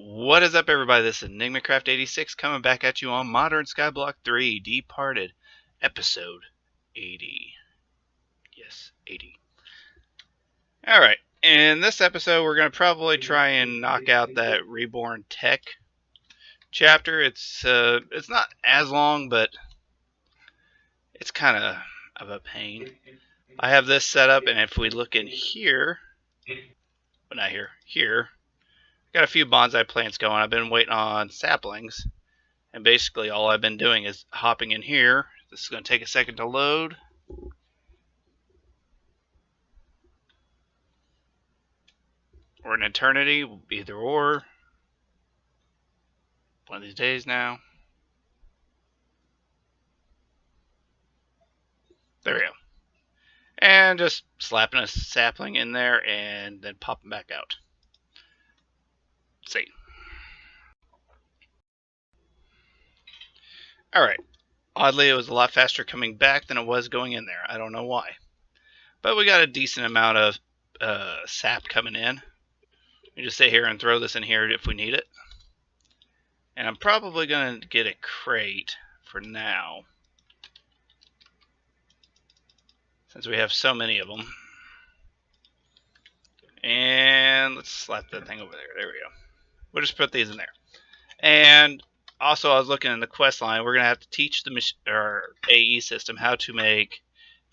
What is up, everybody? This is EnigmaCraft86 coming back at you on Modern Skyblock 3 Departed, episode 80. Yes, 80. Alright, in this episode we're going to probably try and knock out that Reborn tech chapter. It's not as long, but it's kind of a pain. I have this set up, and if we look in here, well, not here, got a few bonsai plants going. I've been waiting on saplings, and basically all I've been doing is hopping in here. This is going to take a second to load. Or an eternity, either or. One of these days now. There we go. And just slapping a sapling in there and then popping back out. Let's see. Alright. Oddly, it was a lot faster coming back than it was going in there. I don't know why. But we got a decent amount of sap coming in. We just sit here and throw this in here if we need it. And I'm probably going to get a crate for now, since we have so many of them. And let's slap that thing over there. There we go. We'll just put these in there. And also, I was looking in the quest line. We're going to have to teach the AE system how to make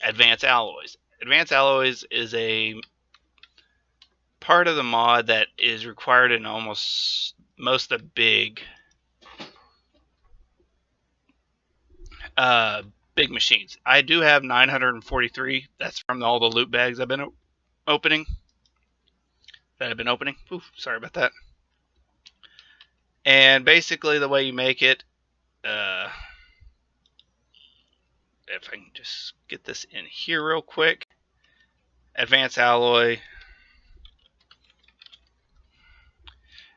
advanced alloys. Advanced alloys is a part of the mod that is required in almost most of the big machines. I do have 943. That's from all the loot bags I've been opening. Oof, sorry about that. And basically the way you make it, if I can just get this in here real quick. Advanced alloy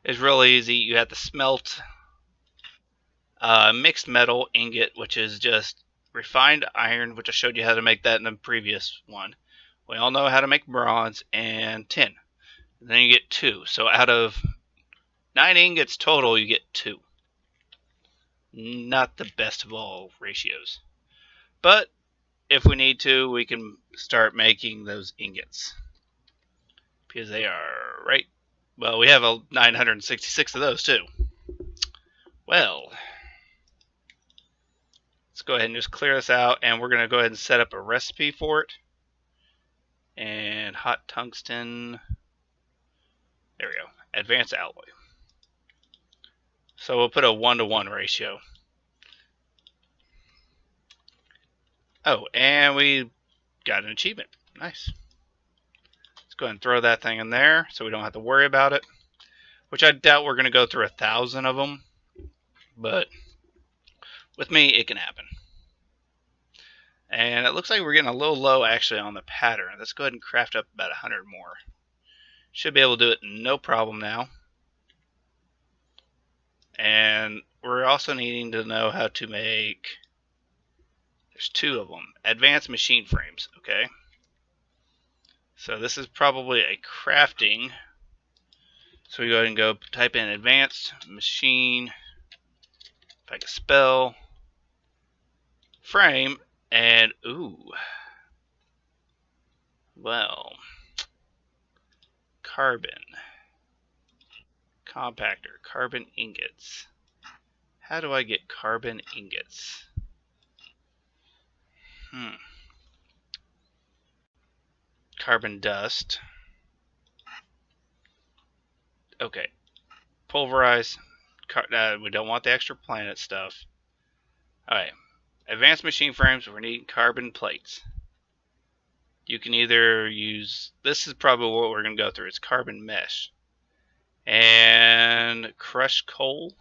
is really easy. You have to smelt mixed metal ingot, which is just refined iron, which I showed you how to make that in the previous one. We all know how to make bronze and tin. And then you get 2. So out of 9 ingots total, you get 2. Not the best of all ratios. But if we need to, we can start making those ingots. Because they are right. Well, we have 966 of those too. Well, let's go ahead and just clear this out, and we're going to go ahead and set up a recipe for it. And hot tungsten. There we go. Advanced alloy. So we'll put a 1-to-1 ratio. Oh, and we got an achievement. Nice. Let's go ahead and throw that thing in there so we don't have to worry about it. Which I doubt we're going to go through 1,000 of them. But with me, it can happen. And it looks like we're getting a little low actually on the pattern. Let's go ahead and craft up about 100 more. Should be able to do it no problem now. And we're also needing to know how to make, there's 2 of them, advanced machine frames, okay? So this is probably a crafting. So we go ahead and go type in advanced machine, if I can spell, frame, and ooh, well, carbon. Compactor, carbon ingots. How do I get carbon ingots? Carbon dust. Okay. Pulverize. We don't want the extra planet stuff. Alright. Advanced machine frames, we're needing carbon plates. You can either use, this is probably what we're going to go through. It's carbon mesh. And crushed coal.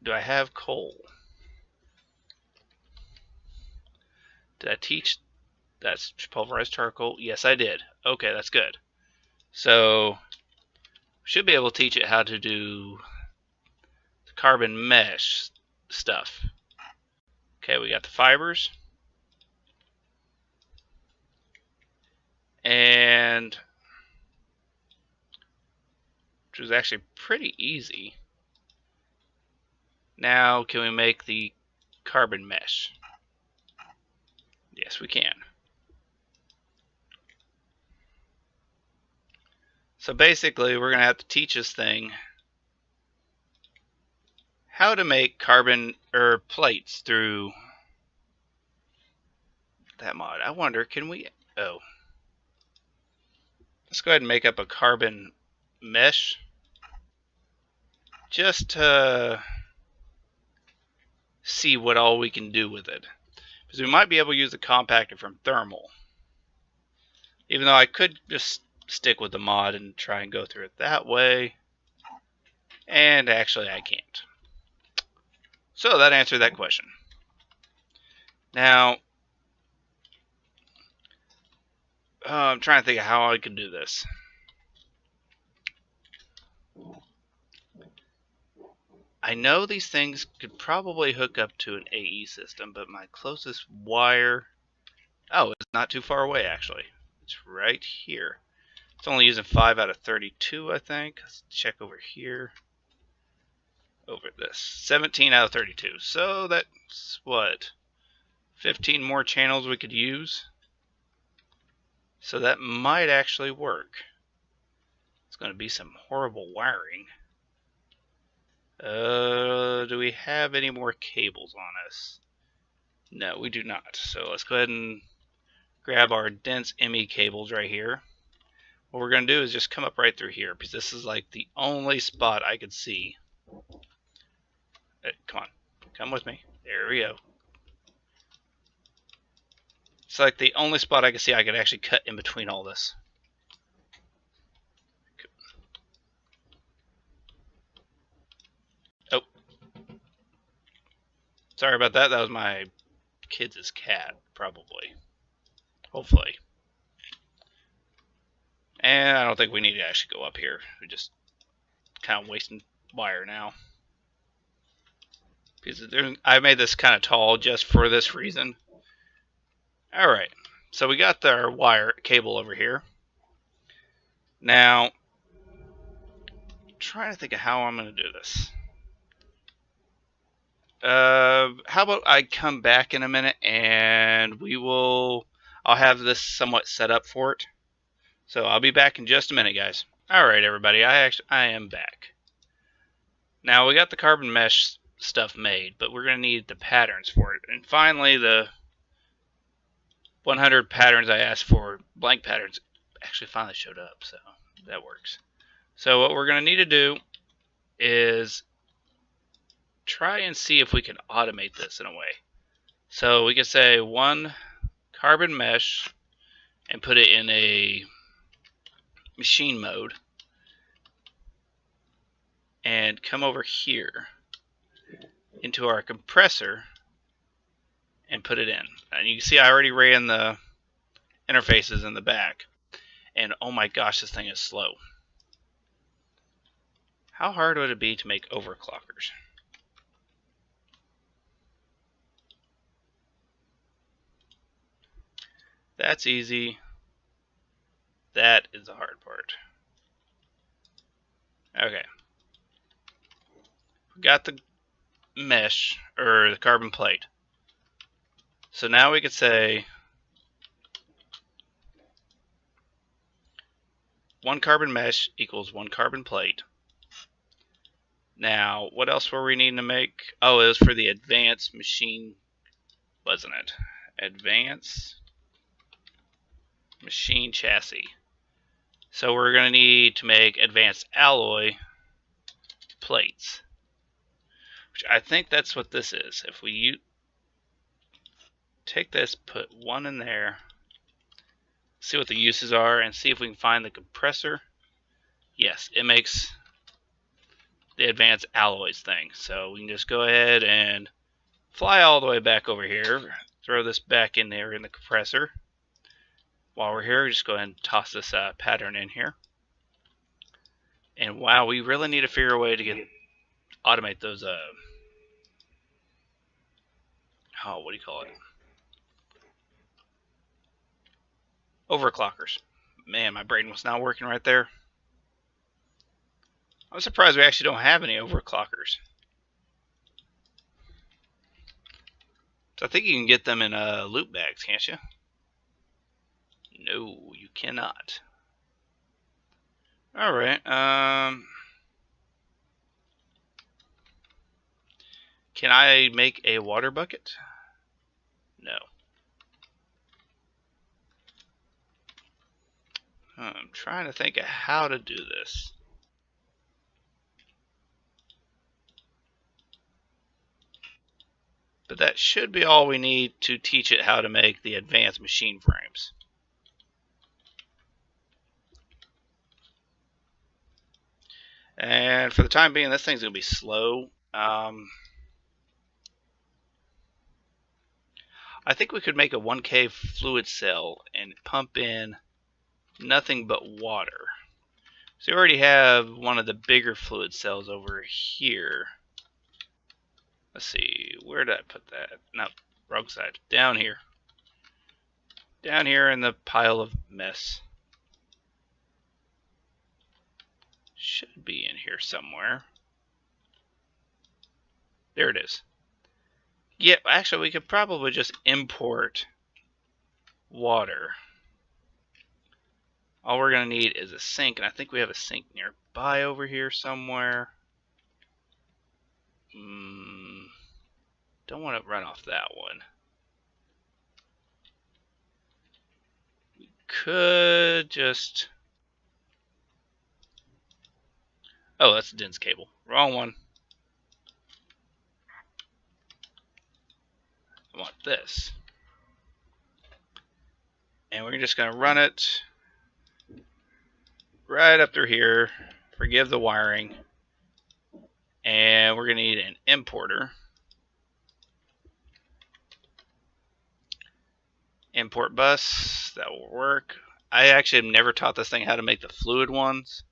Do I have coal? Did I teach? That's pulverized charcoal. Yes, I did. Okay, that's good. So should be able to teach it how to do the carbon mesh stuff. Okay, we got the fibers. And which was actually pretty easy. Now, can we make the carbon mesh? Yes, we can. So basically, we're going to have to teach this thing how to make carbon or plates through that mod. I wonder, can we... Oh. Let's go ahead and make up a carbon mesh just to see what all we can do with it. Because we might be able to use the compactor from thermal. Even though I could just stick with the mod and try and go through it that way. And actually I can't. So that answered that question. Now, I'm trying to think of how I could do this. I know these things could probably hook up to an AE system, but my closest wire... Oh, it's not too far away, actually. It's right here. It's only using 5 out of 32, I think. Let's check over here. Over this. 17 out of 32. So that's, what, 15 more channels we could use? So that might actually work. It's going to be some horrible wiring. Do we have any more cables on us? No, we do not. So let's go ahead and grab our dense ME cables right here. What we're going to do is just come up right through here, because this is like the only spot I could see. Come on, come with me. There we go. It's like the only spot I could see I could actually cut in between all this. Oh. Sorry about that. That was my kids' cat, probably. Hopefully. And I don't think we need to actually go up here. We're just kind of wasting wire now. Because I made this kind of tall just for this reason. Alright, so we got our wire cable over here. Now, I'm trying to think of how I'm going to do this. How about I come back in a minute and I'll have this somewhat set up for it. So I'll be back in just a minute, guys. Alright, everybody, I am back. Now, we got the carbon mesh stuff made, but we're going to need the patterns for it. And finally, the 100 patterns I asked for, blank patterns, actually finally showed up, so that works. So what we're going to need to do is try and see if we can automate this in a way. So we could say one carbon mesh and put it in a machine mode and come over here into our compressor and put it in. And you can see I already ran the interfaces in the back. And oh my gosh, this thing is slow. How hard would it be to make overclockers? That's easy. That is the hard part. Okay. We got the mesh, or the carbon plate. So now we could say one carbon mesh equals one carbon plate. Now, what else were we needing to make? Oh, it was for the advanced machine, wasn't it? Advanced machine chassis. So we're going to need to make advanced alloy plates, which I think that's what this is. If we take this, put one in there, see what the uses are, and see if we can find the compressor. Yes, it makes the advanced alloys thing. So we can just go ahead and fly all the way back over here, throw this back in there in the compressor. While we're here, just go ahead and toss this pattern in here. And wow, we really need to figure a way to automate those what do you call it? Overclockers. Man, my brain was not working right there. I'm surprised we actually don't have any overclockers. So I think you can get them in loot bags, can't you? No, you cannot. Alright, can I make a water bucket? No. I'm trying to think of how to do this. But that should be all we need to teach it how to make the advanced machine frames. And for the time being, this thing's going to be slow. I think we could make a 1K fluid cell and pump in nothing but water. So we already have one of the bigger fluid cells over here. Let's see, where did I put that? No, wrong side. Down here. Down here in the pile of mess. Should be in here somewhere. There it is. Yeah, actually we could probably just import water. All we're going to need is a sink, and I think we have a sink nearby over here somewhere. Don't want to run off that one. We could just... Oh, that's a dense cable. Wrong one. I want this. And we're just going to run it right up through here. Forgive the wiring. And we're going to need an importer. Import bus. That will work. I actually have never taught this thing how to make the fluid ones.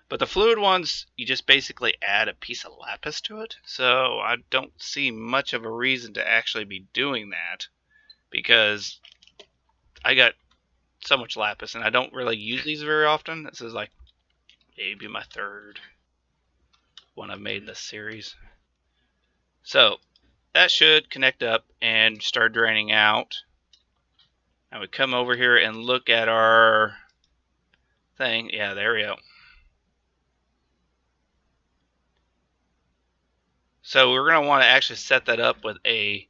But the fluid ones, you just basically add a piece of lapis to it. So I don't see much of a reason to actually be doing that. Because I got so much lapis and I don't really use these very often. This is like maybe my third one I've made in this series. So that should connect up and start draining out. And we come over here and look at our thing. Yeah, there we go. So we're going to want to actually set that up with a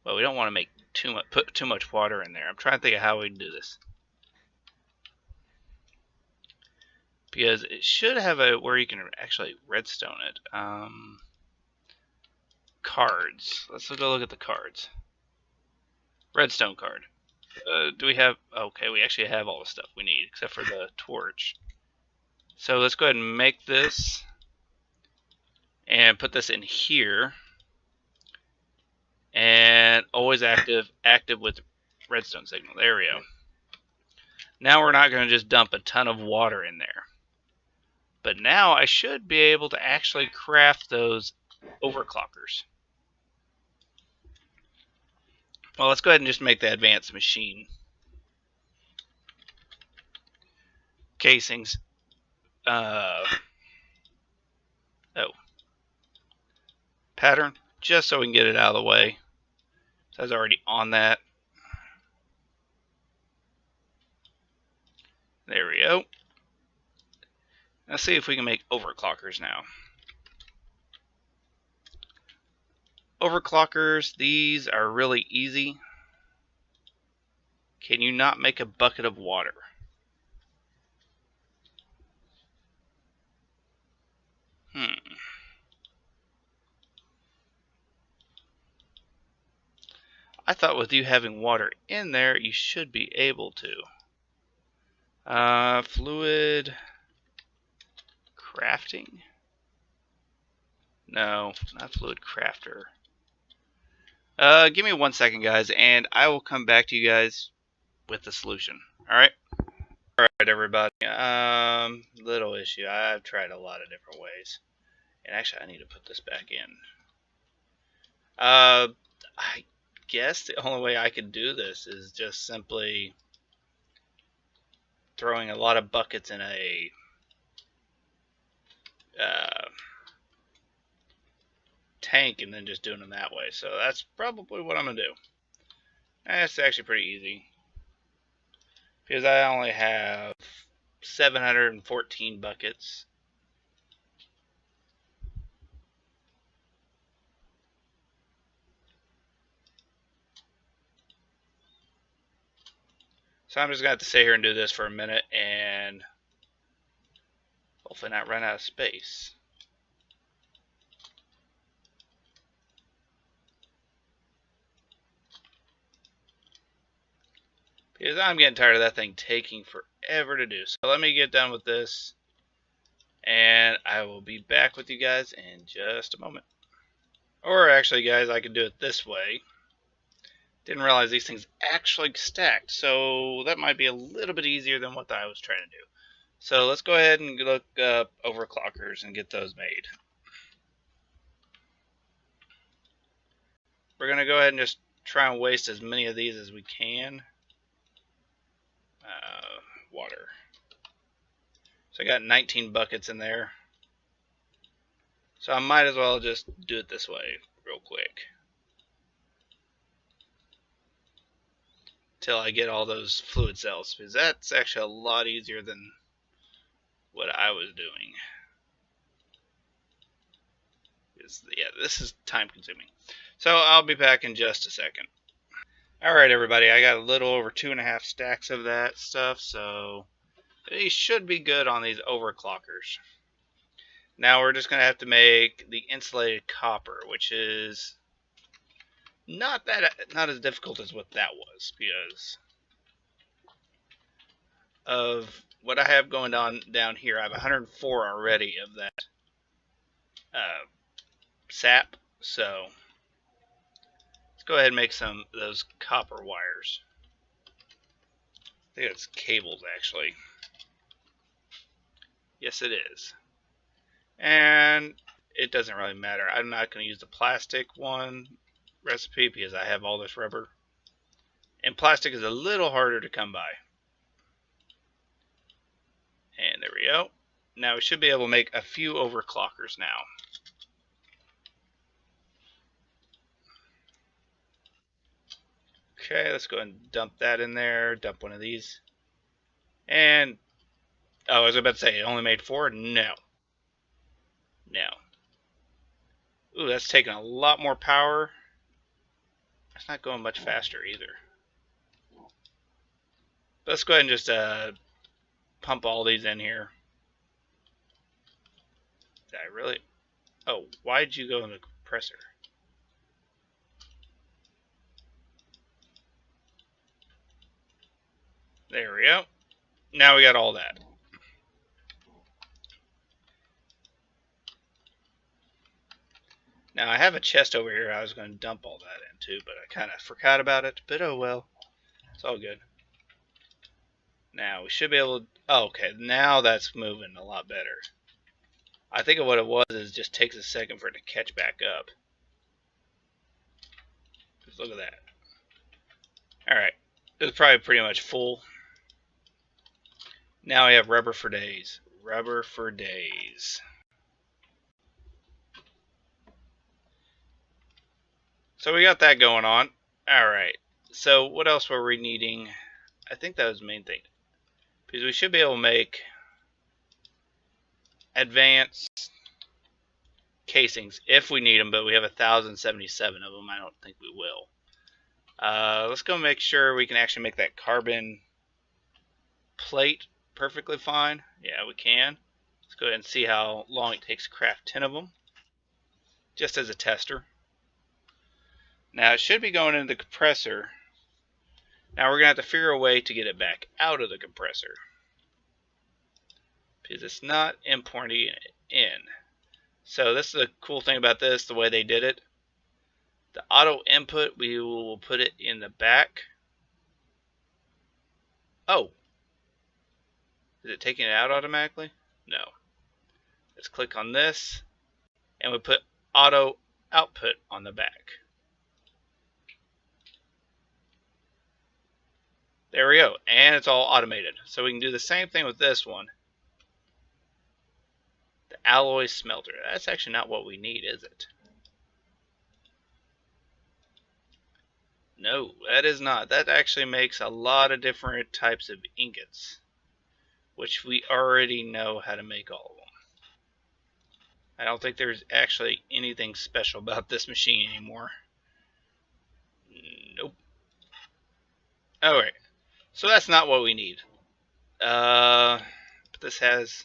well, we don't want to make put too much water in there. I'm trying to think of how we can do this. Because it should have a where you can actually redstone it. Cards. Let's go look at the cards. Redstone card. Do we have... Okay, we actually have all the stuff we need, except for the torch. So let's go ahead and make this. And put this in here. And always active with redstone signal. There we go. Now we're not going to just dump a ton of water in there. But now I should be able to actually craft those overclockers. Well, let's go ahead and just make the advanced machine casings. Oh. Pattern, just so we can get it out of the way. So I was already on that. There we go. Let's see if we can make overclockers now. Overclockers, these are really easy. Can you not make a bucket of water? I thought with you having water in there, you should be able to. Fluid crafting? No, not fluid crafter. Give me 1 second, guys, and I will come back to you guys with the solution. Alright? Alright, everybody. Little issue. I've tried a lot of different ways. And actually, I need to put this back in. guess the only way I could do this is just simply throwing a lot of buckets in a tank and then just doing them that way. So that's probably what I'm going to do. That's actually pretty easy, because I only have 714 buckets. So I'm just going to have to sit here and do this for a minute and hopefully not run out of space. Because I'm getting tired of that thing taking forever to do. So let me get done with this, and I will be back with you guys in just a moment. Or actually, guys, I could do it this way. Didn't realize these things actually stacked, so that might be a little bit easier than what I was trying to do. So let's go ahead and look up overclockers and get those made. We're going to go ahead and just try and waste as many of these as we can. Water. So I got 19 buckets in there. So I might as well just do it this way real quick, till I get all those fluid cells, because that's actually a lot easier than what I was doing. Yeah, this is time consuming. So I'll be back in just a second. Alright everybody, I got a little over 2.5 stacks of that stuff, so they should be good on these overclockers. Now we're just going to have to make the insulated copper, which is not as difficult as what that was, because of what I have going on down here. I have 104 already of that sap, so let's go ahead and make some of those copper wires. I think it's cables, actually. Yes, it is. And it doesn't really matter. I'm not going to use the plastic one recipe because I have all this rubber. And plastic is a little harder to come by. And there we go. Now we should be able to make a few overclockers now. Okay, let's go ahead and dump that in there. Dump one of these. And, oh, I was about to say, it only made 4? No. No. Ooh, that's taking a lot more power. It's not going much faster either. But let's go ahead and just pump all these in here. Did I really? Oh, why'd you go in the compressor? There we go. Now we got all that. Now I have a chest over here I was going to dump all that into, but I kind of forgot about it. But oh well. It's all good. Now we should be able to... Oh, okay, now that's moving a lot better. I think of what it was is just takes a second for it to catch back up. Just look at that. Alright. It was probably pretty much full. Now we have rubber for days. Rubber for days. So we got that going on. Alright. So what else were we needing? I think that was the main thing. Because we should be able to make advanced casings if we need them, but we have 1,077 of them. I don't think we will. Let's go make sure we can actually make that carbon plate perfectly fine. Yeah, we can. Let's go ahead and see how long it takes to craft 10 of them, just as a tester. Now it should be going into the compressor. Now we're going to have to figure a way to get it back out of the compressor, because it's not importing it in. So this is the cool thing about this, the way they did it. The auto input, we will put it in the back. Oh, is it taking it out automatically? No. Let's click on this, and we put auto output on the back. There we go. And it's all automated. So we can do the same thing with this one. The alloy smelter. That's actually not what we need, is it? No, that is not. That actually makes a lot of different types of ingots, which we already know how to make all of them. I don't think there's actually anything special about this machine anymore. Nope. Alright, so that's not what we need. But this has...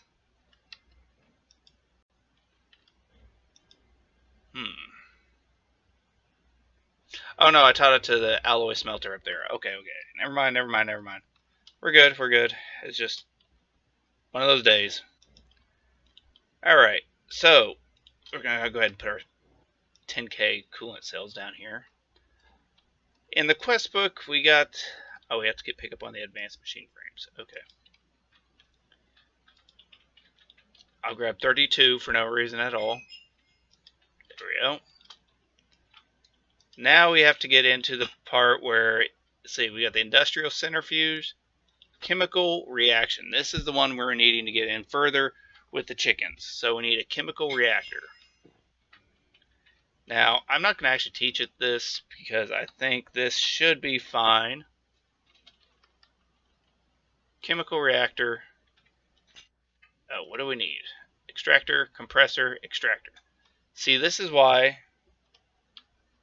Oh no, I taught it to the alloy smelter up there. Okay. Never mind. We're good. It's just one of those days. Alright, so we're going to go ahead and put our 10K coolant cells down here. In the quest book, we got... Oh, we have to pick up on the advanced machine frames. Okay. I'll grab 32 for no reason at all. There we go. Now we have to get into the part where, see, we got the industrial centrifuge, chemical reaction. This is the one we're needing to get in further with the chickens. So we need a chemical reactor. Now, I'm not going to actually teach it this because I think this should be fine. Chemical reactor. Oh, what do we need? Extractor, compressor, extractor. See, this is why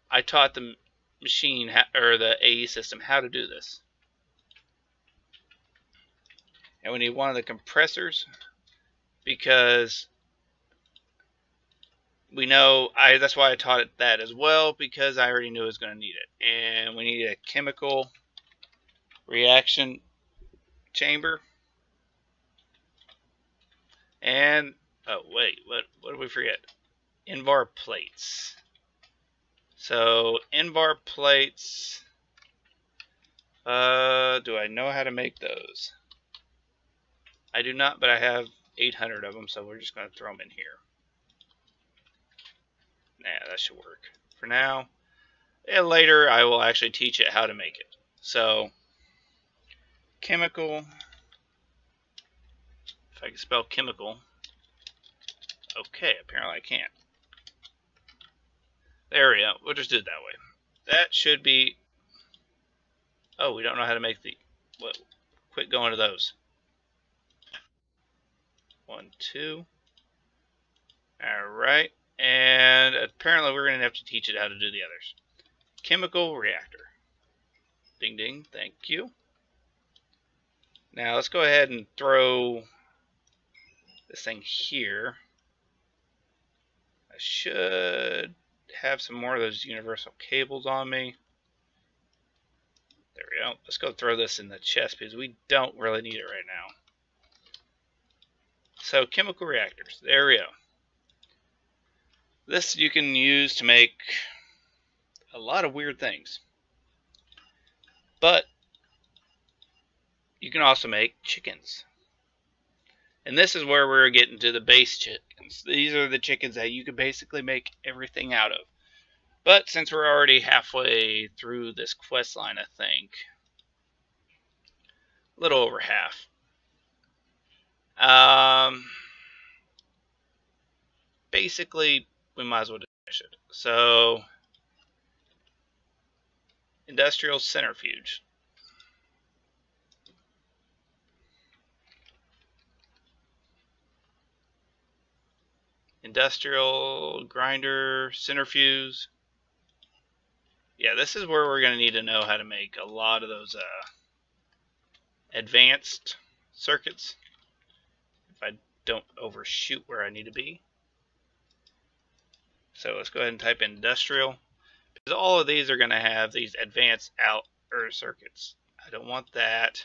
I taught the machine, or the AE system, how to do this. And we need one of the compressors because we know, that's why I taught it that as well, because I already knew I was going to need it. And we need a chemical reaction chamber. And, oh wait, what did we forget? Invar plates. So, Invar plates, do I know how to make those? I do not, but I have 800 of them, so we're just going to throw them in here. Nah, that should work. For now, and later I will actually teach it how to make it. So, chemical, if I can spell chemical. Okay, apparently I can't. There we go. We'll just do it that way. That should be... Oh, we don't know how to make the... What? Quit going to those. 1, 2. Alright. And apparently we're going to have to teach it how to do the others. Chemical reactor. Ding ding. Thank you. Now let's go ahead and throw this thing here. I should have some more of those universal cables on me. There we go. Let's go throw this in the chest because we don't really need it right now. So, chemical reactors. There we go. This you can use to make a lot of weird things. But you can also make chickens. And this is where we're getting to the base chickens. These are the chickens that you can basically make everything out of. But since we're already halfway through this quest line, I think, a little over half, basically we might as well just finish it. So, industrial centrifuge. Industrial grinder, centrifuge. Yeah, this is where we're going to need to know how to make a lot of those advanced circuits. If I don't overshoot where I need to be. So let's go ahead and type in industrial. Because all of these are going to have these advanced circuits. I don't want that.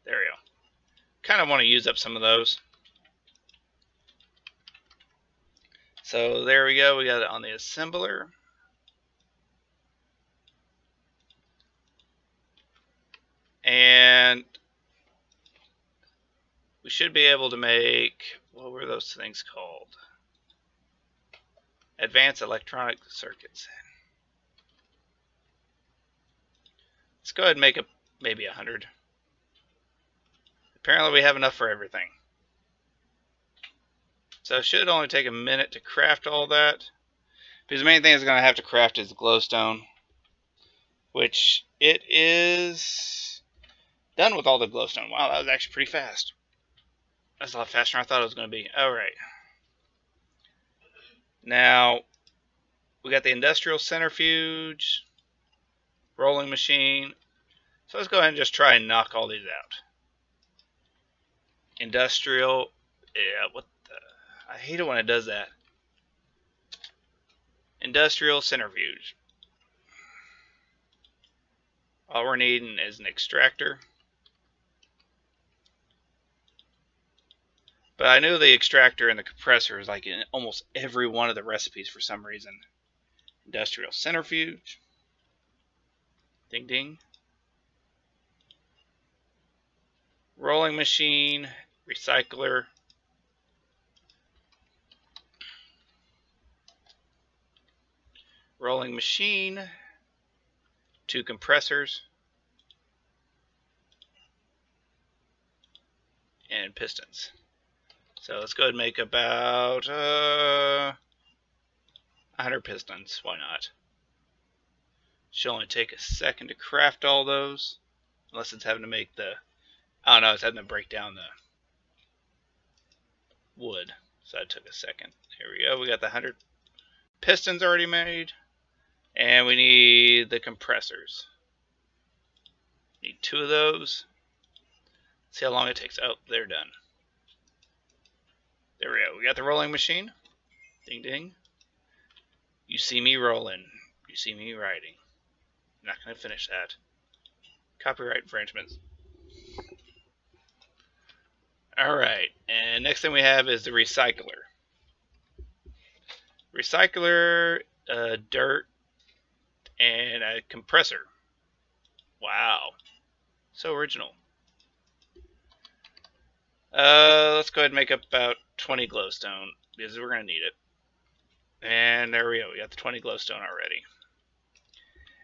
There we go. Kind of want to use up some of those. So there we go. We got it on the assembler. And we should be able to make, what were those things called? Advanced electronic circuits. Let's go ahead and make maybe 100. Apparently we have enough for everything. So it should only take a minute to craft all that. Because the main thing is going to have to craft is the glowstone. Which it is done with all the glowstone. Wow, that was actually pretty fast. That's a lot faster than I thought it was going to be. Alright. Now, we got the industrial centrifuge, rolling machine. So let's go ahead and just try and knock all these out. Industrial, yeah, what the, I hate it when it does that. Industrial centrifuge. All we're needing is an extractor. But I knew the extractor and the compressor is like in almost every one of the recipes for some reason. Industrial centrifuge. Ding ding. Rolling machine. Recycler. Rolling machine. 2 compressors. And pistons. So let's go ahead and make about 100 pistons. Why not? Should only take a second to craft all those. Unless it's having to make the... Oh no, it's having to break down the wood. So that took a second. Here we go. We got the 100 pistons already made. And we need the compressors. Need 2 of those. See how long it takes. Oh, they're done. There we go. We got the rolling machine. Ding ding. You see me rolling. You see me writing. I'm not going to finish that. Copyright infringements. Alright. And next thing we have is the recycler. Recycler, dirt, and a compressor. Wow. So original. Let's go ahead and make up about 20 glowstone, because we're going to need it. And there we go. We got the 20 glowstone already.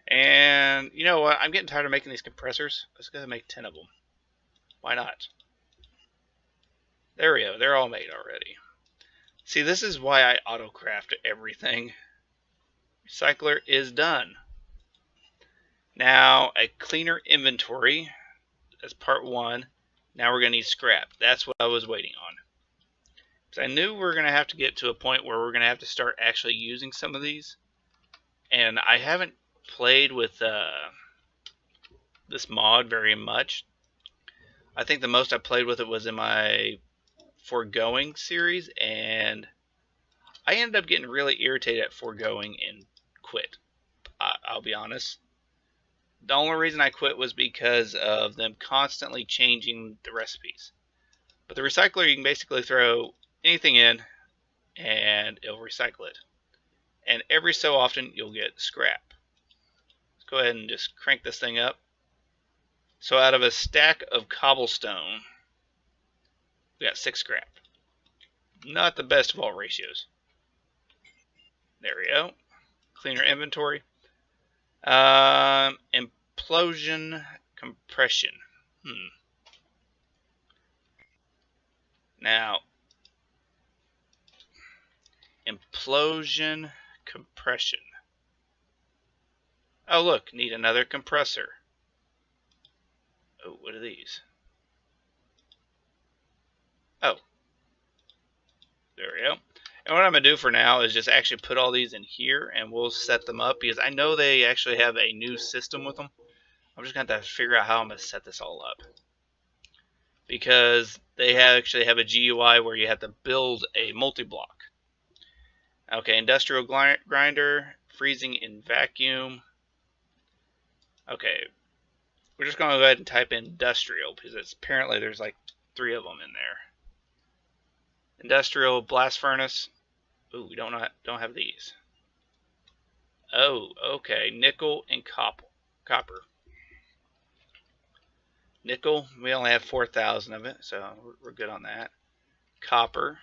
And you know what? I'm getting tired of making these compressors. Let's go ahead and make 10 of them. Why not? There we go. They're all made already. See, this is why I auto-craft everything. Recycler is done. Now, a cleaner inventory. That's part 1. Now we're going to need scrap. That's what I was waiting on. Because I knew we were going to have to get to a point where we're going to have to start actually using some of these. And I haven't played with this mod very much. I think the most I played with it was in my Foregoing series. And I ended up getting really irritated at Foregoing and quit. I'll be honest. The only reason I quit was because of them constantly changing the recipes. But the recycler, you can basically throw anything in and it'll recycle it. And every so often you'll get scrap. Let's go ahead and just crank this thing up. So out of a stack of cobblestone, we got 6 scrap. Not the best of all ratios. There we go. Cleaner inventory. Implosion compression. Now, implosion compression. Oh, look, need another compressor. Oh, what are these? Oh, there we go. And what I'm going to do for now is just actually put all these in here and we'll set them up because I know they actually have a new system with them. I'm just going to have to figure out how I'm going to set this all up. Because they actually have a GUI where you have to build a multi-block. Okay, industrial grinder, freezing in vacuum. Okay, we're just going to go ahead and type in industrial because apparently there's like 3 of them in there. Industrial blast furnace. Ooh, we don't have these. Oh, okay. Nickel and copper. Nickel, we only have 4,000 of it, so we're good on that. Copper,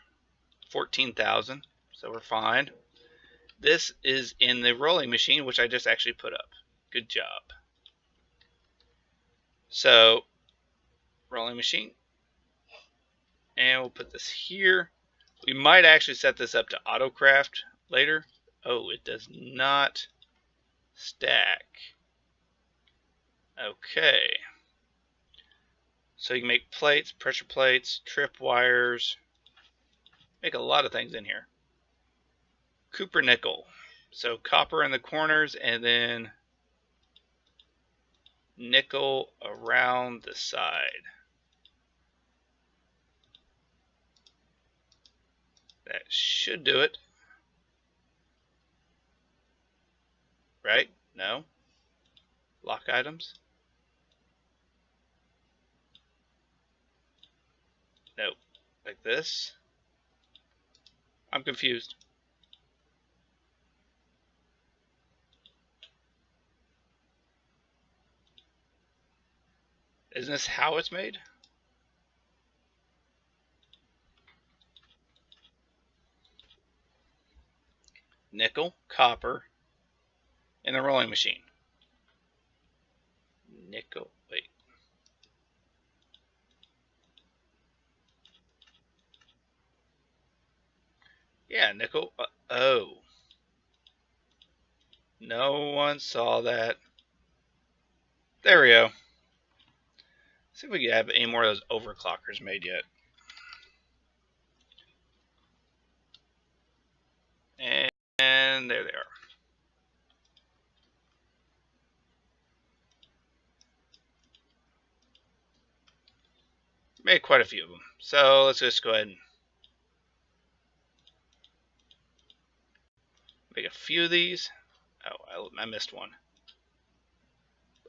14,000, so we're fine. This is in the rolling machine, which I just actually put up. Good job. So, rolling machine. And we'll put this here. We might actually set this up to autocraft later. Oh, it does not stack. Okay. So you can make plates, pressure plates, trip wires. Make a lot of things in here. Cooper nickel. So copper in the corners and then nickel around the side. That should do it. Right? No? Lock items? Nope. Like this? I'm confused. Isn't this how it's made? Nickel, copper, in the rolling machine. Nickel, wait. Yeah, nickel. Oh. No one saw that. There we go. See if we can have any more of those overclockers made yet. And there they are. Made quite a few of them. So let's just go ahead and make a few of these. Oh, I missed one.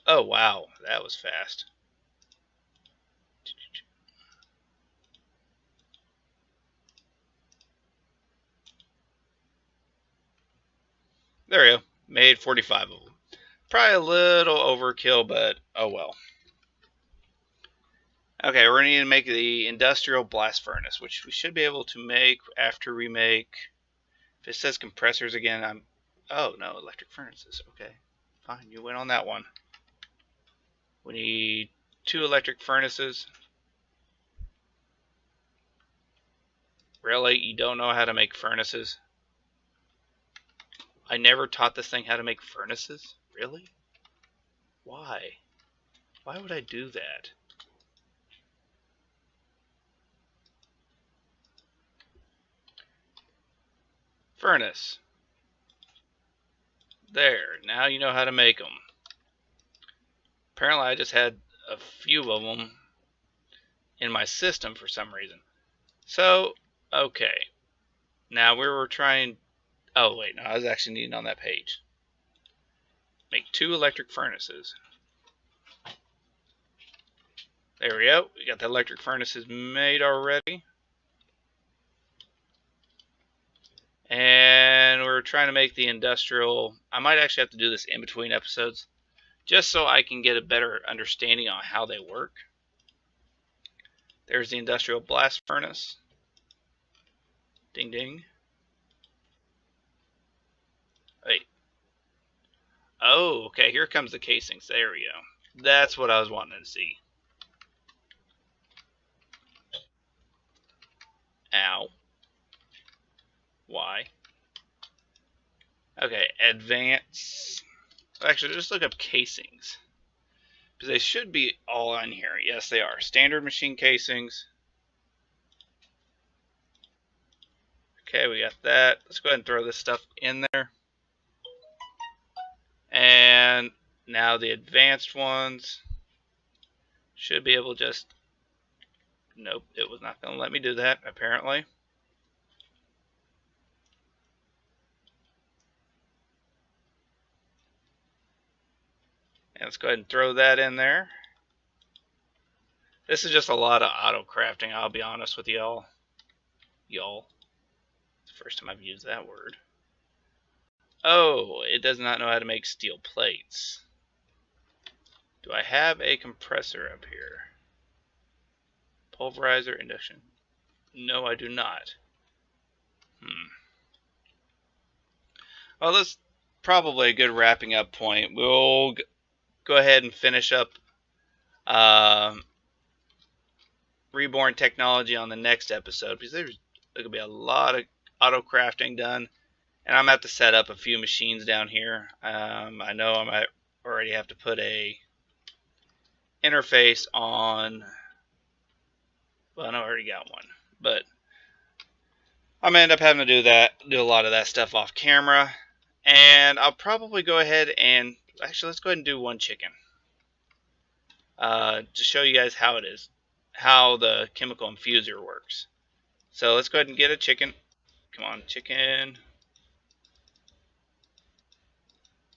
Oh, wow. That was fast. There we go. Made 45 of them. Probably a little overkill, but oh well. Okay, we're going to need to make the industrial blast furnace, which we should be able to make after we make... If it says compressors again, Oh, no, electric furnaces. Okay, fine. You went on that one. We need 2 electric furnaces. Really? You don't know how to make furnaces? I never taught this thing how to make furnaces? Really? Why? Why would I do that? Furnace. There. Now you know how to make them. Apparently I just had a few of them in my system for some reason. So, okay. Now we were trying... Oh, wait. No, I was actually needing on that page. Make 2 electric furnaces. There we go. We got the electric furnaces made already. And we're trying to make the industrial... I might actually have to do this in between episodes, just so I can get a better understanding on how they work. There's the industrial blast furnace. Ding ding. Wait. Oh, okay. Here comes the casings. There we go. That's what I was wanting to see. Ow. Why? Okay, advance. Actually, just look up casings, because they should be all on here. Yes, they are. Standard machine casings. Okay, we got that. Let's go ahead and throw this stuff in there. And now the advanced ones should be able to just... Nope, it was not going to let me do that, apparently. And let's go ahead and throw that in there. This is just a lot of auto crafting, I'll be honest with y'all. Y'all. It's the first time I've used that word. Oh, it does not know how to make steel plates. Do I have a compressor up here? Pulverizer, induction. No, I do not. Well, that's probably a good wrapping up point. We'll go ahead and finish up Reborn technology on the next episode, because there's going to be a lot of auto crafting done, and I'm going to have to set up a few machines down here. I know I might already have to put a interface on. Well, I already got one, but I'm going to end up having to do a lot of that stuff off camera, and I'll probably go ahead and actually let's go ahead and do one chicken to show you guys how it is, how the chemical infuser works. So let's go ahead and get a chicken. Come on, chicken.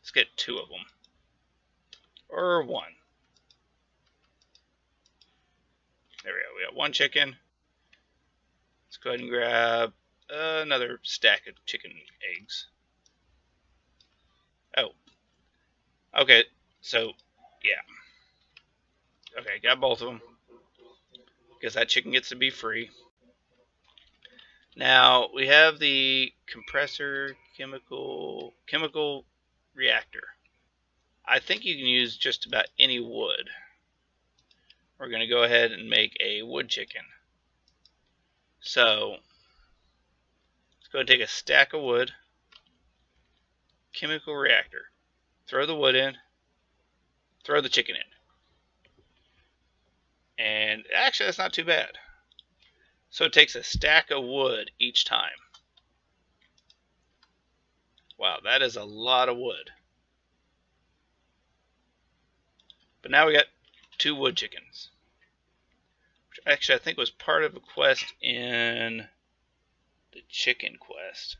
Let's get 2 of them. Or 1. There we go. We got 1 chicken. Let's go ahead and grab another stack of chicken eggs. Oh. Okay, so, yeah. Okay, got both of them. Because that chicken gets to be free. Now, we have the compressor chemical reactor. I think you can use just about any wood. We're going to go ahead and make a wood chicken. So, let's go ahead and take a stack of wood, chemical reactor, throw the wood in, throw the chicken in. And actually, that's not too bad. So it takes a stack of wood each time. Wow, that is a lot of wood. But now we got 2 wood chickens. Which actually I think was part of a quest in the chicken quest.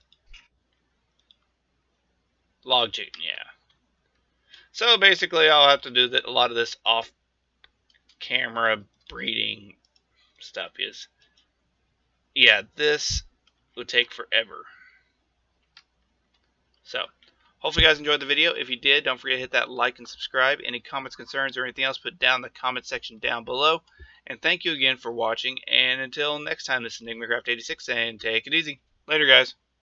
Log chicken, yeah. So basically I'll have to do a lot of this off camera breeding stuff is. Yeah, this would take forever. So, hopefully you guys enjoyed the video. If you did, don't forget to hit that like and subscribe. Any comments, concerns, or anything else, put down in the comment section down below. And thank you again for watching. And until next time, this is EnigmaCraft86, and take it easy. Later, guys.